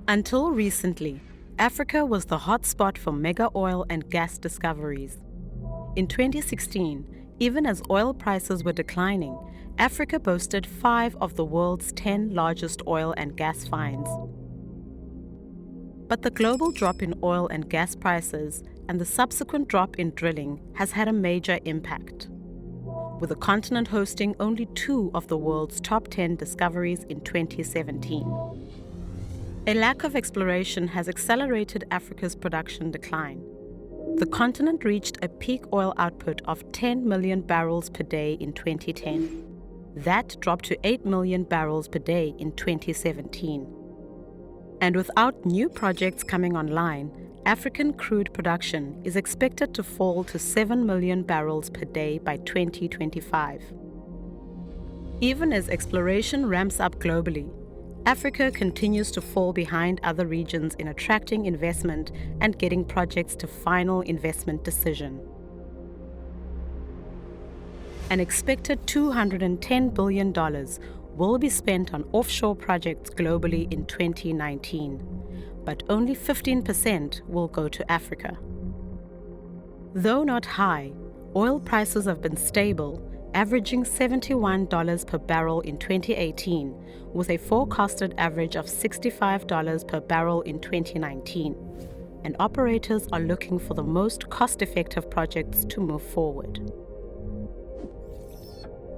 Until recently, Africa was the hotspot for mega oil and gas discoveries. In 2016, even as oil prices were declining, Africa boasted 5 of the world's 10 largest oil and gas finds. But the global drop in oil and gas prices and the subsequent drop in drilling has had a major impact, with the continent hosting only 2 of the world's top 10 discoveries in 2017. A lack of exploration has accelerated Africa's production decline. The continent reached a peak oil output of 10 million barrels per day in 2010. That dropped to 8 million barrels per day in 2017. And without new projects coming online, African crude production is expected to fall to 7 million barrels per day by 2025. Even as exploration ramps up globally, Africa continues to fall behind other regions in attracting investment and getting projects to final investment decision. An expected $210 billion will be spent on offshore projects globally in 2019, but only 15% will go to Africa. Though not high, oil prices have been stable, averaging $71 per barrel in 2018, with a forecasted average of $65 per barrel in 2019, and operators are looking for the most cost-effective projects to move forward.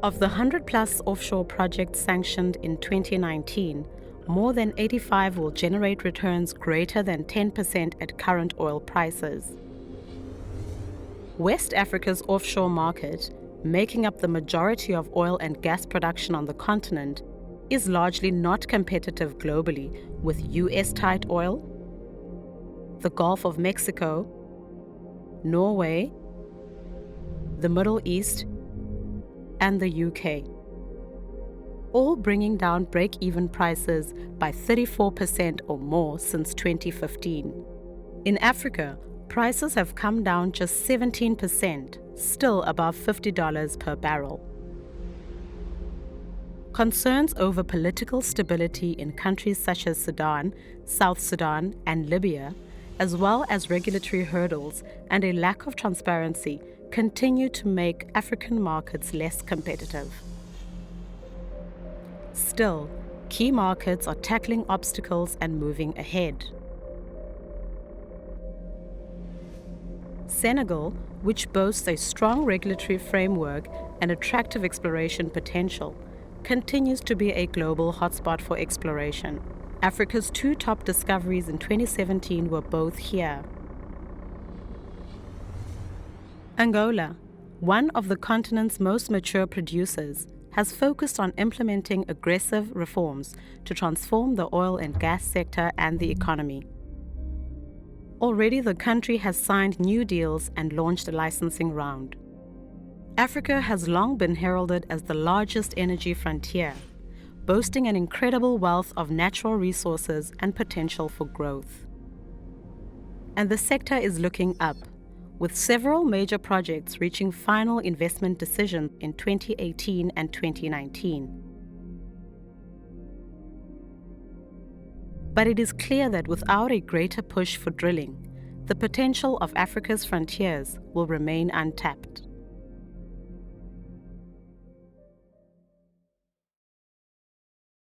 Of the 100-plus offshore projects sanctioned in 2019, more than 85 will generate returns greater than 10% at current oil prices. West Africa's offshore market, making up the majority of oil and gas production on the continent, is largely not competitive globally with US tight oil, the Gulf of Mexico, Norway, the Middle East, and the UK, all bringing down break-even prices by 34% or more since 2015. In Africa, prices have come down just 17%, still above $50 per barrel. Concerns over political stability in countries such as Sudan, South Sudan, and Libya, as well as regulatory hurdles and a lack of transparency, continue to make African markets less competitive. Still, key markets are tackling obstacles and moving ahead. Senegal, which boasts a strong regulatory framework and attractive exploration potential, continues to be a global hotspot for exploration. Africa's 2 top discoveries in 2017 were both here. Angola, one of the continent's most mature producers, has focused on implementing aggressive reforms to transform the oil and gas sector and the economy. Already the country has signed new deals and launched a licensing round. Africa has long been heralded as the largest energy frontier, boasting an incredible wealth of natural resources and potential for growth. And the sector is looking up, with several major projects reaching final investment decisions in 2018 and 2019. But it is clear that without a greater push for drilling, the potential of Africa's frontiers will remain untapped.